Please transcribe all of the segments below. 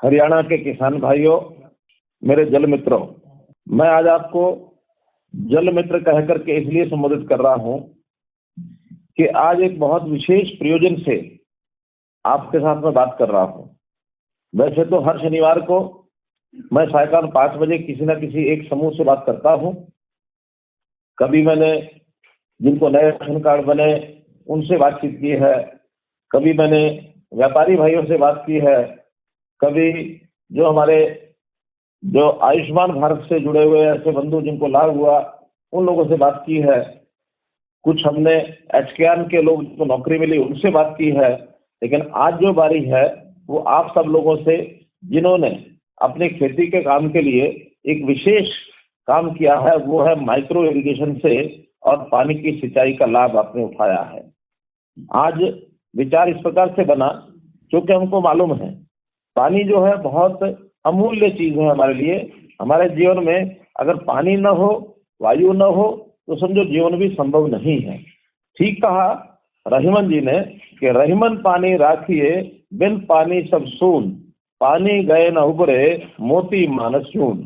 हरियाणा के किसान भाइयों, मेरे जल मित्रों, मैं आज आपको जल मित्र कह करके इसलिए संबोधित कर रहा हूं कि आज एक बहुत विशेष प्रयोजन से आपके साथ में बात कर रहा हूं। वैसे तो हर शनिवार को मैं सायकाल 5 बजे किसी न किसी एक समूह से बात करता हूं। कभी मैंने जिनको नए राशन कार्ड बने उनसे बातचीत की है, कभी मैंने व्यापारी भाइयों से बात की है, कभी जो हमारे जो आयुष्मान भारत से जुड़े हुए ऐसे बंधु जिनको लाभ हुआ उन लोगों से बात की है, कुछ हमने एचकेआर के लोग जिनको नौकरी मिली उनसे बात की है। लेकिन आज जो बारी है वो आप सब लोगों से, जिन्होंने अपने खेती के काम के लिए एक विशेष काम किया है, वो है माइक्रो इरिगेशन से और पानी की सिंचाई का लाभ आपने उठाया है। आज विचार इस प्रकार से बना क्योंकि हमको मालूम है पानी जो है बहुत अमूल्य चीज है हमारे लिए। हमारे जीवन में अगर पानी न हो, वायु न हो, तो समझो जीवन भी संभव नहीं है। ठीक कहा रहीमन जी ने कि रहीमन पानी राखिए, बिन पानी सब सून, पानी गए न उबरे, मोती मानस चून।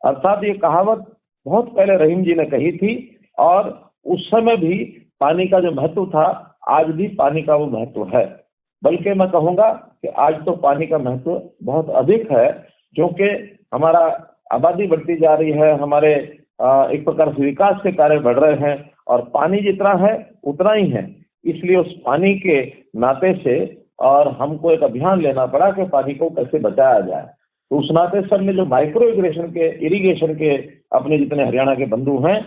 अर्थात ये कहावत बहुत पहले रहीम जी ने कही थी और उस समय भी पानी का जो महत्व था, आज भी पानी का वो महत्व है। बल्कि मैं कहूँगा कि आज तो पानी का महत्व बहुत अधिक है, क्योंकि हमारा आबादी बढ़ती जा रही है, हमारे एक प्रकार से विकास के कार्य बढ़ रहे हैं और पानी जितना है उतना ही है। इसलिए उस पानी के नाते से और हमको एक अभियान लेना पड़ा कि पानी को कैसे बचाया जाए। तो उस नाते सर ने जो माइक्रो इरिगेशन के अपने जितने हरियाणा के बंधु हैं,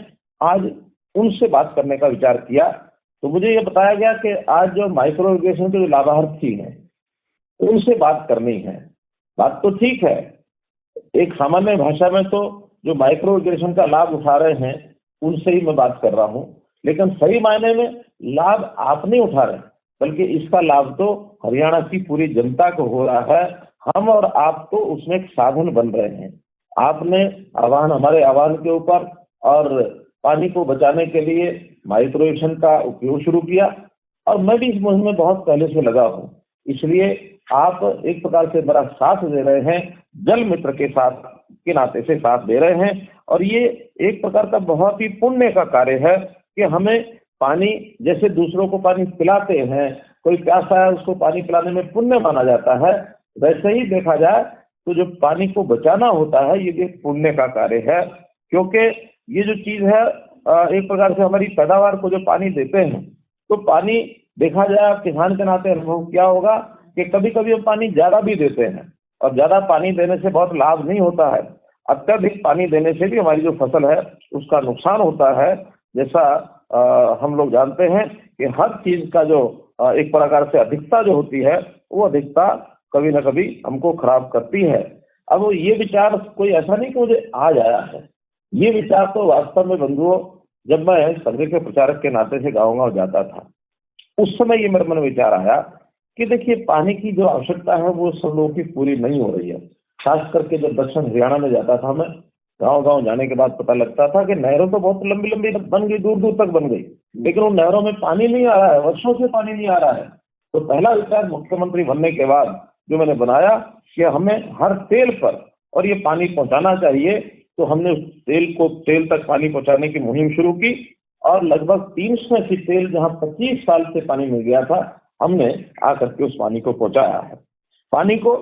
आज उनसे बात करने का विचार किया। तो मुझे ये बताया गया कि आज जो माइक्रो इरिगेशन के जो लाभार्थी हैं उनसे बात करनी है। बात तो ठीक है, एक सामान्य भाषा में तो जो माइक्रो इरिगेशन का लाभ उठा रहे हैं उनसे ही मैं बात कर रहा हूँ, लेकिन सही मायने में लाभ आप नहीं उठा रहे, बल्कि इसका लाभ तो हरियाणा की पूरी जनता को हो रहा है। हम और आप तो उसमें एक साधन बन रहे हैं। आपने हमारे आह्वान के ऊपर और पानी को बचाने के लिए माइक्रो इरिगेशन का उपयोग शुरू किया और मैं भी इस मुहिम में बहुत पहले से लगा हूँ। इसलिए आप एक प्रकार से मेरा साथ दे रहे हैं, जल मित्र के साथ के नाते से साथ दे रहे हैं। और ये एक प्रकार का बहुत ही पुण्य का कार्य है कि हमें पानी, जैसे दूसरों को पानी पिलाते हैं, कोई प्यासा है उसको पानी पिलाने में पुण्य माना जाता है, वैसे ही देखा जाए तो जो पानी को बचाना होता है ये भी पुण्य का कार्य है। क्योंकि ये जो चीज है एक प्रकार से हमारी पैदावार को जो पानी देते हैं, तो पानी देखा जाए किसान के नाते अनुभव क्या होगा कि कभी कभी हम पानी ज्यादा भी देते हैं और ज्यादा पानी देने से बहुत लाभ नहीं होता है। अत्यधिक पानी देने से भी हमारी जो फसल है उसका नुकसान होता है। जैसा हम लोग जानते हैं कि हर चीज का जो एक प्रकार से अधिकता जो होती है वो अधिकता कभी ना कभी हमको खराब करती है। अब ये विचार कोई ऐसा नहीं कि मुझे आज आया है, ये विचार तो वास्तव में बंधुओं जब मैं संघ के प्रचारक के नाते से गाँव जाता था उस समय ये मेरे मन में विचार आया कि देखिए पानी की जो आवश्यकता है वो सब लोगों की पूरी नहीं हो रही है। खास करके जब दक्षिण हरियाणा में जाता था मैं, गांव जाने के बाद पता लगता था कि नहरों तो बहुत लंबी लंबी बन गई, दूर दूर तक बन गई, लेकिन उन नहरों में पानी नहीं आ रहा है, वर्षों से पानी नहीं आ रहा है। तो पहला विचार मुख्यमंत्री बनने के बाद जो मैंने बनाया कि हमें हर तेल पर और ये पानी पहुंचाना चाहिए, तो हमने उस तेल तक पानी पहुंचाने की मुहिम शुरू की और लगभग 380 तेल जहां 25 साल से पानी मिल गया था, हमने आकर के उस पानी को पहुंचाया है। पानी को,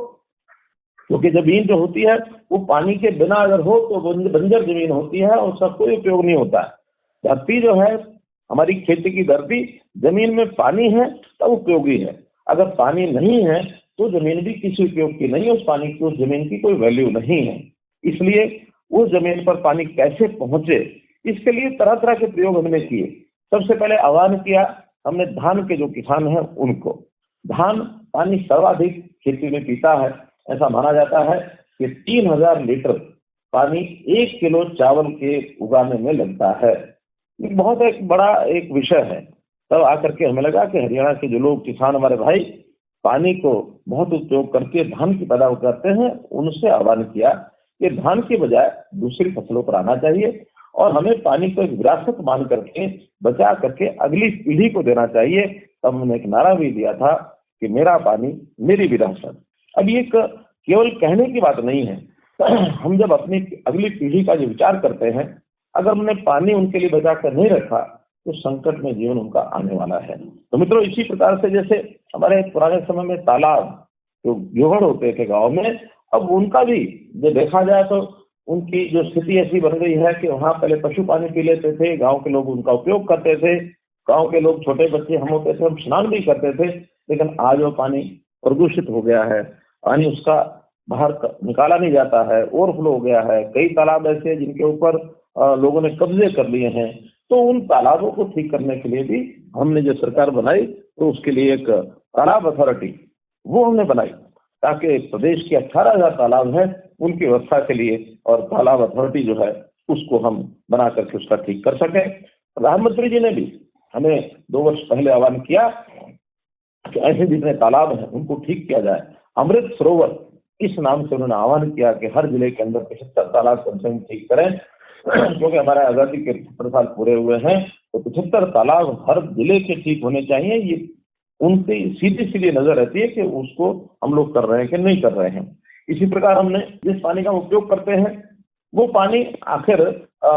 क्योंकि जमीन जो होती है वो पानी के बिना अगर हो तो बंजर जमीन होती है और उसका कोई उपयोग नहीं होता है। धरती जो है हमारी खेती की धरती, जमीन में पानी है तब उपयोगी है, अगर पानी नहीं है तो जमीन भी किसी उपयोग की नहीं है, उस पानी की, उस जमीन की कोई वैल्यू नहीं है। इसलिए उस जमीन पर पानी कैसे पहुंचे, इसके लिए तरह तरह के प्रयोग हमने किए। सबसे पहले आह्वान किया हमने धान के जो किसान हैं उनको। धान पानी सर्वाधिक खेती में पीता है, ऐसा माना जाता है कि 3000 लीटर पानी 1 किलो चावल के उगाने में लगता है। ये बहुत एक बड़ा एक विषय है। तब आकर के हमें लगा कि हरियाणा के जो लोग किसान हमारे भाई पानी को बहुत उपयोग करके धान की पैदावार करते हैं, उनसे आह्वान किया कि धान के बजाय दूसरी फसलों पर आना चाहिए और हमें पानी को एक विरासत मान करके बचा करके अगली पीढ़ी को देना चाहिए। तब हमने एक नारा भी दिया था कि मेरा पानी मेरी विरासत। अब एक केवल कहने की बात नहीं है। हम जब अपनी अगली पीढ़ी का जो विचार करते हैं, अगर हमने पानी उनके लिए बचा कर नहीं रखा तो संकट में जीवन उनका आने वाला है। तो मित्रों, इसी प्रकार से जैसे हमारे पुराने समय में तालाब जो जोहड़ होते थे गांव में, अब उनका भी जो देखा जाए तो उनकी जो स्थिति ऐसी बन गई है कि वहाँ पहले पशु पानी पी लेते थे, गांव के लोग उनका उपयोग करते थे, गांव के लोग छोटे बच्चे हम होते थे, हम स्नान भी करते थे, लेकिन आज वो पानी प्रदूषित हो गया है, पानी उसका बाहर निकाला नहीं जाता है, ओवरफ्लो हो गया है। कई तालाब ऐसे हैं जिनके ऊपर लोगों ने कब्जे कर लिए हैं। तो उन तालाबों को ठीक करने के लिए भी हमने जो सरकार बनाई, तो उसके लिए एक तालाब अथॉरिटी वो हमने बनाई, ताकि प्रदेश के 18,000 तालाब हैं उनकी व्यवस्था के लिए, और तालाब अथॉरिटी जो है उसको हम बना करके उसका ठीक कर सकें। प्रधानमंत्री जी ने भी हमें 2 वर्ष पहले आह्वान किया कि ऐसे जितने तालाब हैं उनको ठीक किया जाए। अमृत सरोवर इस नाम से उन्होंने आह्वान किया कि हर जिले के अंदर 75 तालाब कम से कम ठीक करें, क्योंकि हमारे आजादी के 75 साल पूरे हुए हैं, तो 75 तालाब हर जिले के ठीक होने चाहिए। ये उनकी सीधी सीधी नजर रहती है कि उसको हम लोग कर रहे हैं कि नहीं कर रहे हैं। इसी प्रकार हमने जिस पानी का उपयोग करते हैं वो पानी आखिर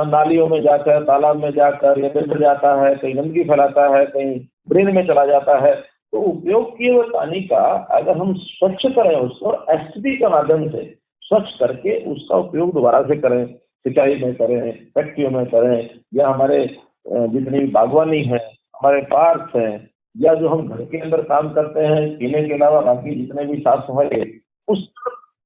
नालियों में जाकर, तालाब में जाकर या फिर जाता है, कहीं गंदगी फैलाता है, कहीं ड्रेन में चला जाता है। तो उपयोग किए हुए पानी का अगर हम स्वच्छ करें, उसको एसटीपी के माध्यम से स्वच्छ करके उसका उपयोग दोबारा से करें, सिंचाई में करें, फैक्ट्रियों में करें, या हमारे जितनी भी बागवानी है, हमारे पार्क हैं, या जो हम घर के अंदर काम करते हैं पीने के अलावा बाकी जितने भी साफ सफाई है उस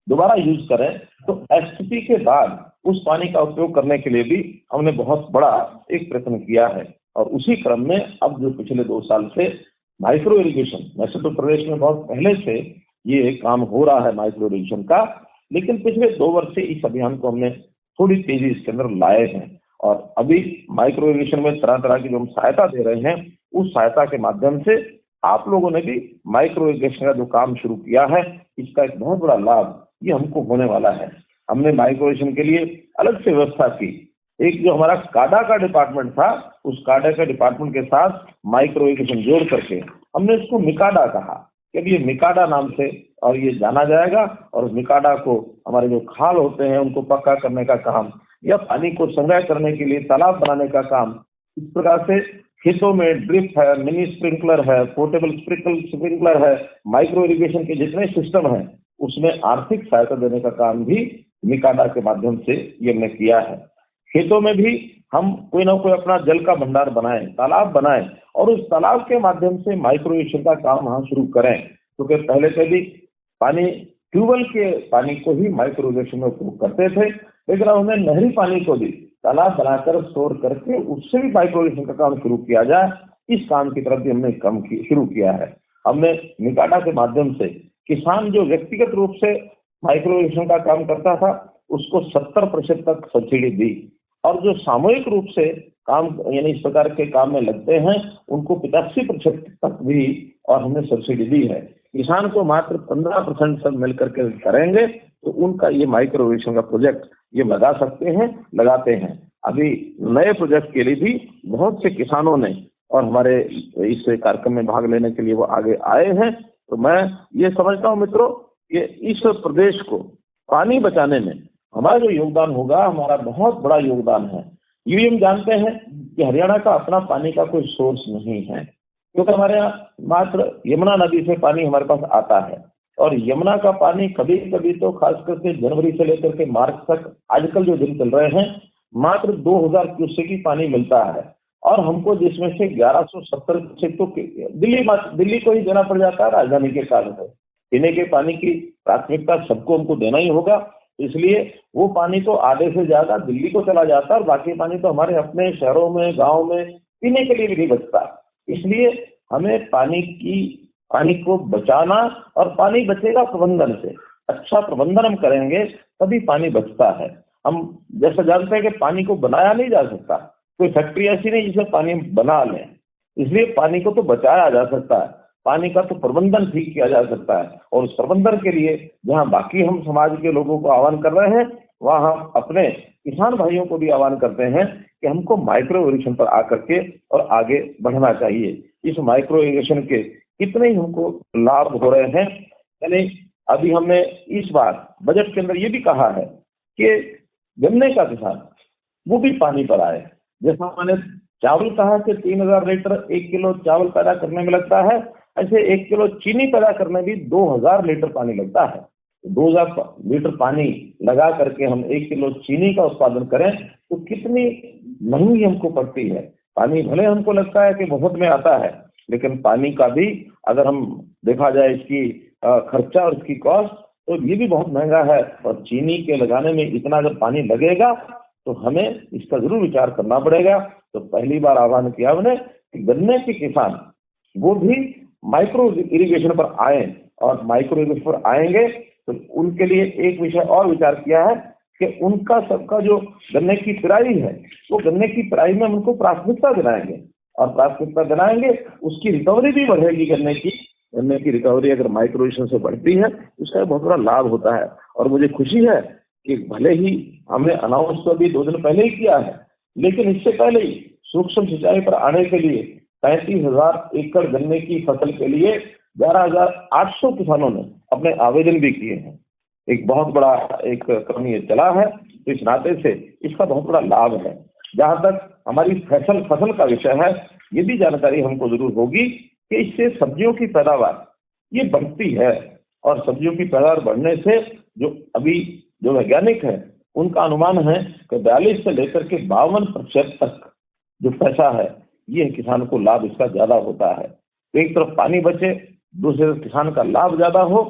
दोबारा यूज करें। तो एसटीपी के बाद उस पानी का उपयोग करने के लिए भी हमने बहुत बड़ा एक प्रयत्न किया है। और उसी क्रम में अब जो पिछले 2 साल से माइक्रो इरिगेशन, वैसे तो प्रदेश में बहुत पहले से ये काम हो रहा है माइक्रो इरिगेशन का, लेकिन पिछले 2 वर्ष से इस अभियान को हमने थोड़ी तेजी इसके अंदर लाए हैं। और अभी माइक्रो इरिगेशन में तरह तरह की जो हम सहायता दे रहे हैं, उस सहायता के माध्यम से आप लोगों ने भी माइक्रो इरिगेशन का जो काम शुरू किया है, इसका एक बहुत बड़ा लाभ ये हमको होने वाला है। हमने माइक्रो इरिगेशन के लिए अलग से व्यवस्था की। एक जो हमारा काडा का डिपार्टमेंट था, उस काडा के डिपार्टमेंट के साथ माइक्रो इरिगेशन जोड़ करके हमने इसको मिकाडा कहा, क्योंकि ये मिकाडा नाम से और ये जाना जाएगा। और मिकाडा को हमारे जो खाल होते हैं उनको पक्का करने का काम, या पानी को संग्रह करने के लिए तालाब बनाने का काम, इस प्रकार से खेतों में ड्रिप है, मिनी स्प्रिंकलर है, पोर्टेबल स्प्रिंकलर है, माइक्रो इरिगेशन के जितने सिस्टम हैं उसमें आर्थिक सहायता देने का काम भी मिकाडा के माध्यम से ये हमने किया है। खेतों में भी हम कोई ना कोई अपना जल का भंडार बनाएं, तालाब बनाएं, और उस तालाब के माध्यम से माइक्रो इरिगेशन का काम वहां शुरू करें। क्योंकि पहले से भी पानी, ट्यूबवेल के पानी को ही माइक्रो इरिगेशन में उपयोग करते थे, लेकिन अब हमें नहरी पानी को भी तालाब बनाकर स्टोर करके उससे भी माइक्रो इरिगेशन का काम शुरू किया जाए। इस काम की तरफ भी हमने शुरू किया है। हमने मिकाडा के माध्यम से किसान जो व्यक्तिगत रूप से माइक्रो इरिगेशन का काम करता था उसको 70% तक सब्सिडी दी, और जो सामूहिक रूप से काम यानी इस प्रकार के काम में लगते हैं उनको 85% तक भी और हमने सब्सिडी दी है। किसान को मात्र 15% सब मिलकर के करेंगे तो उनका ये माइक्रो इरिगेशन का प्रोजेक्ट ये लगा सकते हैं, लगाते हैं। अभी नए प्रोजेक्ट के लिए भी बहुत से किसानों ने और हमारे इस कार्यक्रम में भाग लेने के लिए वो आगे आए हैं। तो मैं ये समझता हूँ मित्रों कि इस प्रदेश को पानी बचाने में हमारा जो योगदान होगा, हमारा बहुत बड़ा योगदान है। ये हम जानते हैं कि हरियाणा का अपना पानी का कोई सोर्स नहीं है, क्योंकि हमारे यहाँ मात्र यमुना नदी से पानी हमारे पास आता है, और यमुना का पानी कभी कभी तो खास करके जनवरी से लेकर के मार्च तक आजकल जो दिन चल रहे हैं मात्र 2000 क्यूसेक ही पानी मिलता है, और हमको जिसमें से 1170 क्यूसेक तो दिल्ली को ही देना पड़ जाता है राजधानी के कारण से। पीने के पानी की प्राथमिकता सबको हमको देना ही होगा, इसलिए वो पानी तो आधे से ज्यादा दिल्ली को चला जाता है और बाकी पानी तो हमारे अपने शहरों में, गाँव में पीने के लिए भी नहीं बचता। इसलिए हमें पानी को बचाना, और पानी बचेगा प्रबंधन से। अच्छा प्रबंधन हम करेंगे तभी पानी बचता है। हम जैसा जानते हैं कि पानी को बनाया नहीं जा सकता, कोई फैक्ट्री ऐसी नहीं जिसमें पानी बना लें, इसलिए पानी को तो बचाया जा सकता है, पानी का तो प्रबंधन ठीक किया जा सकता है। और उस प्रबंधन के लिए जहां बाकी हम समाज के लोगों को आह्वान कर रहे हैं, वहां हम अपने किसान भाइयों को भी आह्वान करते हैं कि हमको माइक्रो इरिगेशन पर आकर के और आगे बढ़ना चाहिए। इस माइक्रो इरिगेशन के कितने ही हमको लाभ हो रहे हैं, यानी अभी हमने इस बार बजट के अंदर ये भी कहा है कि गन्ने का किसान वो भी पानी पर आए। जैसा मैंने चावल कहा कि 3000 लीटर 1 किलो चावल पैदा करने में लगता है, ऐसे 1 किलो चीनी पैदा करने भी 2000 लीटर पानी लगता है। 2000 लीटर पानी लगा करके हम 1 किलो चीनी का उत्पादन करें तो कितनी महंगी हमको पड़ती है। पानी भले हमको लगता है कि मुफ्त में आता है, लेकिन पानी का भी अगर हम देखा जाए इसकी खर्चा और इसकी कॉस्ट, तो ये भी बहुत महंगा है। और चीनी के लगाने में इतना अगर पानी लगेगा तो हमें इसका जरूर विचार करना पड़ेगा। तो पहली बार आह्वान किया हमने कि गन्ने के किसान वो भी माइक्रो इरिगेशन पर आए, और माइक्रो इरिगेशन पर आएंगे तो उनके लिए एक विषय और विचार किया है कि उनका सबका जो गन्ने की पेराई है, वो गन्ने की पेराई में हम उनको प्राथमिकता दिलाएंगे, और प्राथमिकता दिलाएंगे उसकी रिकवरी भी बढ़ेगी। गन्ने की रिकवरी अगर माइक्रो इरिगेशन से बढ़ती है उसका बहुत बड़ा लाभ होता है। और मुझे खुशी है कि भले ही हमने अनाउंस तो अभी 2 दिन पहले ही किया है, लेकिन इससे पहले ही सूक्ष्म सिंचाई पर आने के लिए 35,000 एकड़ गन्ने की फसल के लिए 11,800 किसानों ने अपने आवेदन भी किए हैं। एक बहुत बड़ा एक क्रम ये चला है, तो इस नाते से इसका बहुत बड़ा लाभ है। जहां तक हमारी फसल का विषय है, ये भी जानकारी हमको जरूर होगी कि इससे सब्जियों की पैदावार ये बढ़ती है, और सब्जियों की पैदावार बढ़ने से जो वैज्ञानिक है उनका अनुमान है कि 42 से लेकर के 52% तक जो पैसा है ये किसान को लाभ इसका ज्यादा होता है। तो एक तरफ पानी बचे, दूसरी तरफ किसान का लाभ ज्यादा हो,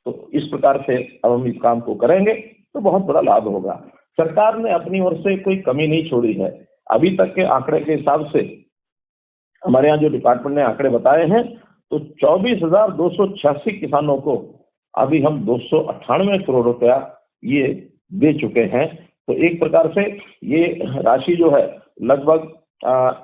तो इस प्रकार से अब हम इस काम को करेंगे तो बहुत बड़ा लाभ होगा। सरकार ने अपनी ओर से कोई कमी नहीं छोड़ी है। अभी तक के आंकड़े के हिसाब से हमारे यहाँ जो डिपार्टमेंट ने आंकड़े बताए हैं, तो 24,286 किसानों को अभी हम 298 करोड़ रुपया ये दे चुके हैं। तो एक प्रकार से ये राशि जो है लगभग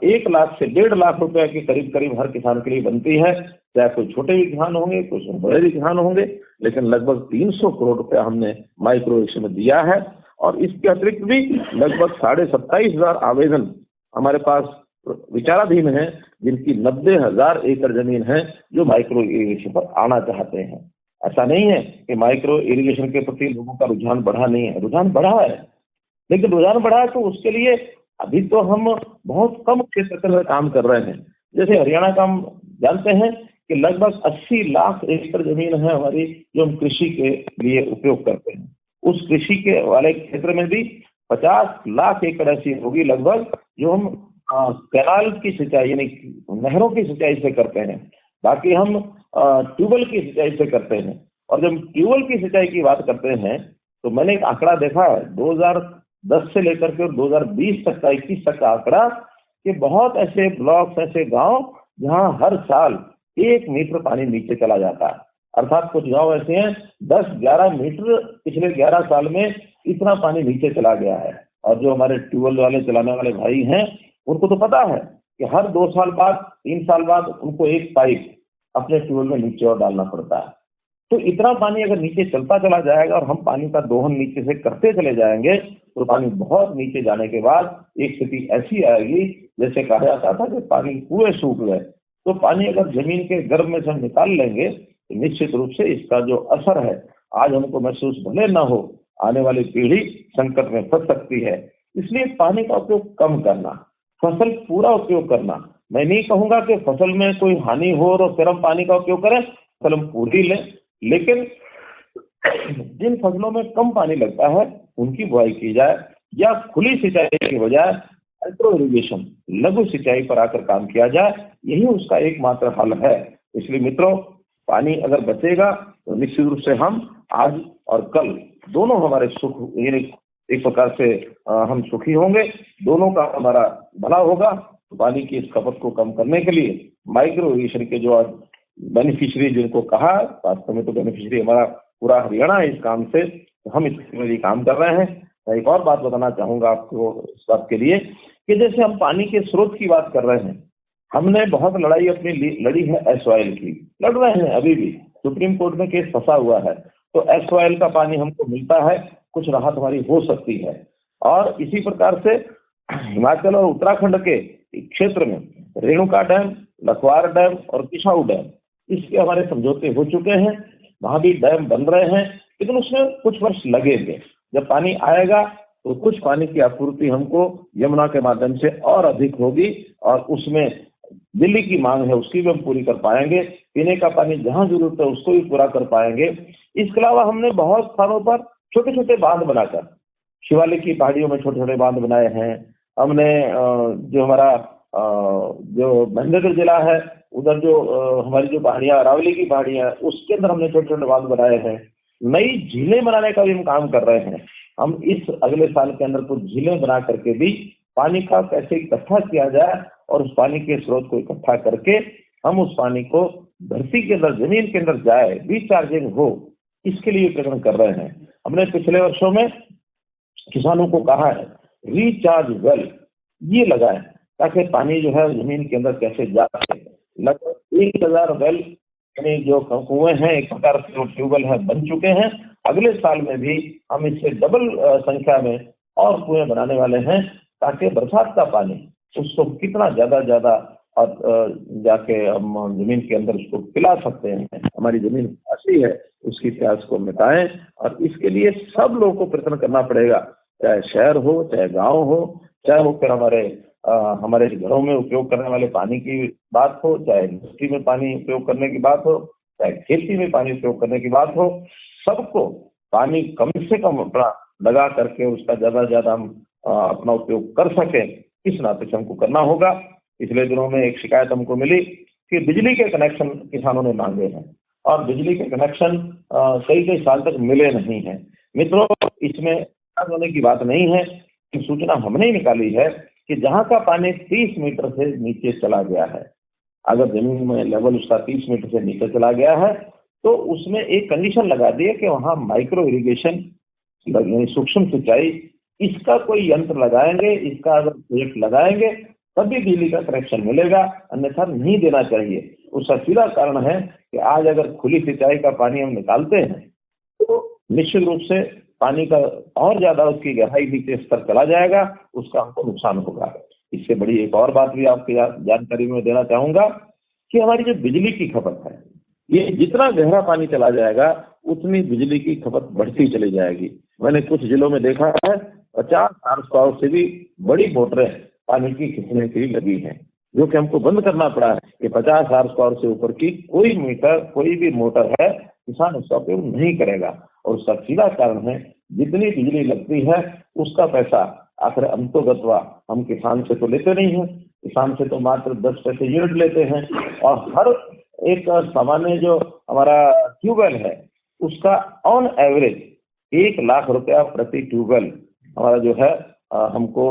1 लाख से 1.5 लाख रुपए के करीब करीब हर किसान के लिए बनती है। चाहे कोई छोटे भी किसान होंगे, कुछ बड़े भी किसान होंगे, लेकिन लगभग 300 करोड़ रुपया हमने माइक्रो इरिगेशन में दिया है। और इसके अतिरिक्त भी लगभग 27,500 आवेदन हमारे पास विचाराधीन है, जिनकी 90,000 एकड़ जमीन है जो माइक्रो इरिगेशन पर आना चाहते हैं। ऐसा नहीं है कि माइक्रो इरिगेशन के प्रति लोगों का रुझान बढ़ा नहीं है, रुझान बढ़ा है, लेकिन रुझान बढ़ा है तो उसके लिए अभी तो हम बहुत कम क्षेत्र में काम कर रहे हैं। जैसे हरियाणा का हम जानते हैं कि लगभग 80 लाख एकड़ जमीन है हमारी जो हम कृषि के लिए उपयोग करते हैं। उस कृषि के वाले क्षेत्र में भी 50 लाख एकड़ ऐसी होगी लगभग जो हम कैनाल की सिंचाई यानी नहरों की सिंचाई से करते हैं। बाकी हम ट्यूबवेल की सिंचाई से करते हैं। और जब ट्यूबवेल की सिंचाई की बात करते हैं तो मैंने एक आंकड़ा देखा है 2010 से लेकर के 2020 तक का 21 तक का आंकड़ा, कि बहुत ऐसे ब्लॉक्स, ऐसे गांव जहां हर साल 1 मीटर पानी नीचे चला जाता है। अर्थात कुछ गांव ऐसे हैं 10-11 मीटर पिछले 11 साल में इतना पानी नीचे चला गया है। और जो हमारे ट्यूबवेल वाले चलाने वाले भाई हैं उनको तो पता है कि हर 2 साल बाद 3 साल बाद उनको एक पाइप अपने ट्यूबवेल में नीचे और डालना पड़ता है। तो इतना पानी अगर नीचे चलता चला जाएगा और हम पानी का दोहन नीचे से करते चले जाएंगे तो पानी बहुत नीचे जाने के बाद एक स्थिति ऐसी आएगी जैसे कहा जाता था कि पानी कुएं सूख गए। तो पानी अगर जमीन के गर्भ में से हम निकाल लेंगे तो निश्चित रूप से इसका जो असर है आज हमको महसूस भले न हो, आने वाली पीढ़ी संकट में फंस सकती है। इसलिए पानी का उपयोग कम करना, फसल पूरा उपयोग करना। मैं नहीं कहूंगा कि फसल में कोई हानि हो तो फिर हम पानी का उपयोग करें, फसल हम पूरी लें, लेकिन जिन फसलों में कम पानी लगता है उनकी बुआई की जाए, या खुली सिंचाई के बजाय माइक्रो इरिगेशन लघु सिंचाई पर आकर काम किया जाए। यही उसका एकमात्र हल है। इसलिए मित्रों, पानी अगर बचेगा तो निश्चित रूप से हम आज और कल दोनों हमारे सुख, यानी एक प्रकार से हम सुखी होंगे, दोनों का हमारा भला होगा। पानी की इस खपत को कम करने के लिए माइक्रो इरिगेशन के जो आज बेनिफिशियरी जिनको कहा, वास्तव में तो बेनिफिशियरी हमारा पूरा हरियाणा है इस काम से, तो हम इसके लिए काम कर रहे हैं। मैं एक और बात बताना चाहूंगा आपको इस बात के लिए कि जैसे हम पानी के स्रोत की बात कर रहे हैं, हमने बहुत लड़ाई अपनी लड़ी है एस ऑयल की, लड़ रहे हैं अभी भी, सुप्रीम कोर्ट में केस फंसा हुआ है। तो एस ऑयल का पानी हमको मिलता है, कुछ राहत हमारी हो सकती है। और इसी प्रकार से हिमाचल और उत्तराखंड के क्षेत्र में रेणुका डैम, लखवार डैम और किसाऊ डैम, इसके हमारे समझौते हो चुके हैं। वहां भी डैम बन रहे हैं, लेकिन उसमें कुछ वर्ष लगेंगे। जब पानी आएगा तो कुछ पानी की आपूर्ति हमको यमुना के माध्यम से और अधिक होगी, और उसमें दिल्ली की मांग है उसकी भी हम पूरी कर पाएंगे। पीने का पानी जहां जरूरत है उसको भी पूरा कर पाएंगे। इसके अलावा हमने बहुत स्थानों पर छोटे छोटे बांध बनाकर, शिवालिक की पहाड़ियों में छोटे छोटे बांध बनाए हैं हमने। जो हमारा जो महेंद्रगढ़ जिला है, उधर जो हमारी जो पहाड़ियां, अरावली की पहाड़ियां, उसके अंदर हमने छोटे छोटे बांध बनाए हैं। नई झीलें बनाने का भी हम काम कर रहे हैं। हम इस अगले साल के अंदर कुछ झीलें बना करके भी पानी का कैसे इकट्ठा किया जाए, और उस पानी के स्रोत को इकट्ठा करके हम उस पानी को धरती के अंदर, जमीन के अंदर जाए, रिचार्जिंग हो, इसके लिए प्रयत्न कर रहे हैं। हमने पिछले वर्षों में किसानों को कहा है रिचार्ज वेल ये लगाएं, ताकि पानी जो है जमीन के अंदर कैसे जा सके। लगभग 1000 वेल यानी जो कुएं हैं, एक प्रकार से ट्यूबवेल है, बन चुके हैं। अगले साल में भी हम इससे डबल संख्या में और कुएं बनाने वाले हैं, ताकि बरसात का पानी उसको कितना ज्यादा और जाके हम जमीन के अंदर उसको पिला सकते हैं। हमारी जमीन प्यासी है, उसकी प्यास को मिटाएं, और इसके लिए सब लोगों को प्रयत्न करना पड़ेगा, चाहे शहर हो, चाहे गांव हो, चाहे वो फिर हमारे घरों में उपयोग करने वाले पानी की बात हो, चाहे इंडस्ट्री में पानी उपयोग करने की बात हो, चाहे खेती में पानी उपयोग करने की बात हो। सबको पानी कम से कम अपना लगा करके उसका ज्यादा से ज्यादा हम अपना उपयोग कर सकें, इस नाते से हमको करना होगा। पिछले दिनों में एक शिकायत हमको मिली कि बिजली के कनेक्शन किसानों ने मांगे हैं, और बिजली के कनेक्शन कई कई साल तक मिले नहीं हैं। मित्रों, इसमें होने की बात नहीं है कि सूचना हमने ही निकाली है कि जहां का पानी 30 मीटर से नीचे चला गया है, अगर जमीन में लेवल उसका 30 मीटर से नीचे चला गया है, तो उसमें एक कंडीशन लगा दी है कि वहां माइक्रो इरिगेशन यानी सूक्ष्म सिंचाई, इसका कोई यंत्र लगाएंगे, इसका अगर प्रोजेक्ट लगाएंगे तभी बिजली का कनेक्शन मिलेगा, अन्यथा नहीं देना चाहिए। उसका सीधा कारण है कि आज अगर खुली सिंचाई का पानी हम निकालते हैं तो निश्चित रूप से पानी का और ज्यादा उसकी गहराई नीचे स्तर चला जाएगा, उसका हमको नुकसान होगा। इससे बड़ी एक और बात भी आपकी जानकारी में देना चाहूंगा कि हमारी जो बिजली की खपत है, ये जितना गहरा पानी चला जाएगा उतनी बिजली की खपत बढ़ती चली जाएगी। मैंने कुछ जिलों में देखा है 50 हार्स पावर से भी बड़ी मोटरें पानी की खींचने के लिए लगी हैं, जो कि हमको बंद करना पड़ा है कि 50 हार्स पावर से ऊपर की कोई भी मोटर है, किसान उसका उपयोग नहीं करेगा। और उसका सीधा कारण है जितनी बिजली लगती है उसका पैसा आखिर अंतोगत्वा हम किसान से तो लेते नहीं है, किसान से तो मात्र 10 पैसे यूनिट लेते हैं। और हर एक सामान्य जो हमारा ट्यूबवेल है उसका ऑन एवरेज 1 लाख रुपया प्रति ट्यूबवेल हमारा जो है हमको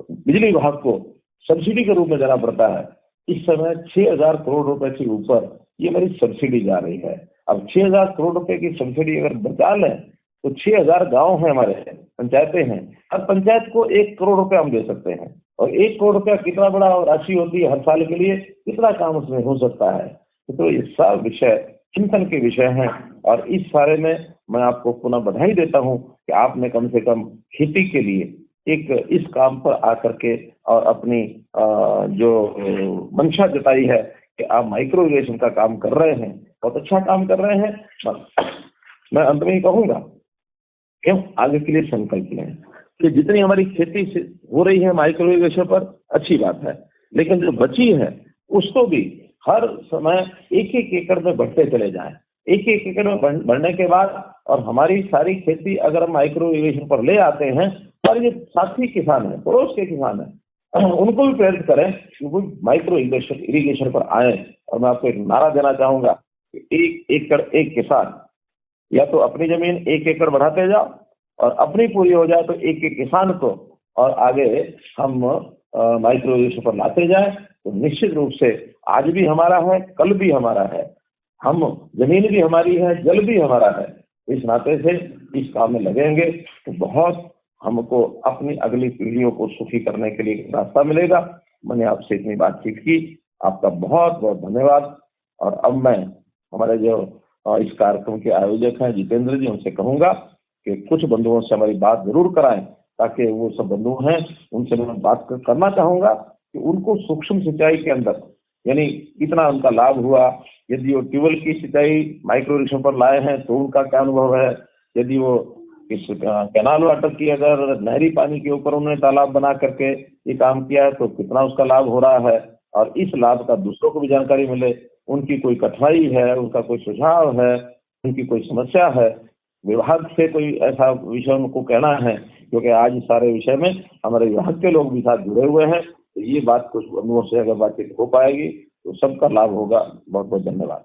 बिजली विभाग को सब्सिडी के रूप में देना पड़ता है। इस समय 6000 करोड़ रुपए से ऊपर ये मेरी सब्सिडी जा रही है। अब 6000 करोड़ रुपए की सब्सिडी अगर बचा लें तो 6000 गांव हैं, हमारे पंचायतें हैं, हर पंचायत को 1 करोड़ रुपया हम दे सकते हैं। और 1 करोड़ रुपया कितना बड़ा राशि होती है हर साल के लिए, कितना काम उसमें हो सकता है। तो ये सब विषय चिंतन के विषय हैं, और इस बारे में मैं आपको पुनः बधाई देता हूं कि आपने कम से कम खेती के लिए एक इस काम पर आकर के और अपनी जो मंशा जताई है कि आप माइक्रो इरिगेशन का काम कर रहे हैं, बहुत अच्छा काम कर रहे हैं। मैं अंत में ही कहूंगा क्यों आगे के लिए संकल्प लें कि जितनी हमारी खेती हो रही है माइक्रो इरिगेशन पर, अच्छी बात है, लेकिन जो बची है उसको भी हर समय 1-1 एकड़ में बढ़ते चले जाएं। 1-1 एकड़ में बढ़ने के बाद और हमारी सारी खेती अगर हम माइक्रो इरिगेशन पर ले आते हैं, और ये साथी किसान है, पड़ोस के किसान है, उनको भी प्रेरित करें कि वो माइक्रो इरिगेशन पर आए। और मैं आपको एक नारा देना चाहूंगा कि 1 एकड़ 1 किसान, या तो अपनी जमीन 1 एकड़ बढ़ाते जाओ और अपनी पूरी हो जाए तो 1-1 किसान को और आगे हम माइक्रो इरिगेशन पर लाते जाए, तो निश्चित रूप से आज भी हमारा है, कल भी हमारा है, हम जमीन भी हमारी है, जल भी हमारा है। इस नाते से इस काम में लगेंगे तो बहुत हमको अपनी अगली पीढ़ियों को सुखी करने के लिए एक रास्ता मिलेगा। मैंने आपसे इतनी बातचीत की, आपका बहुत बहुत धन्यवाद। और अब मैं हमारे जो इस कार्यक्रम के आयोजक हैं जितेंद्र जी, उनसे कहूंगा कि कुछ बंधुओं से हमारी बात जरूर कराएं, ताकि वो सब बंधु हैं उनसे मैं बात करना चाहूंगा कि उनको सूक्ष्म सिंचाई के अंदर यानी कितना उनका लाभ हुआ, यदि वो ट्यूबवेल की सिंचाई माइक्रो रिक्शों पर लाए हैं तो उनका क्या अनुभव है, यदि वो इस कैनाल वाटर की अगर नहरी पानी के ऊपर उन्होंने तालाब बना करके ये काम किया है तो कितना उसका लाभ हो रहा है, और इस लाभ का दूसरों को भी जानकारी मिले। उनकी कोई कठिनाई है, उनका कोई सुझाव है, उनकी कोई समस्या है, विभाग से कोई ऐसा विषय उनको कहना है, क्योंकि आज इस सारे विषय में हमारे विभाग के लोग भी साथ जुड़े हुए हैं, तो ये बात कुछ अनुभव से अगर बातचीत हो पाएगी तो सबका लाभ होगा। बहुत बहुत धन्यवाद।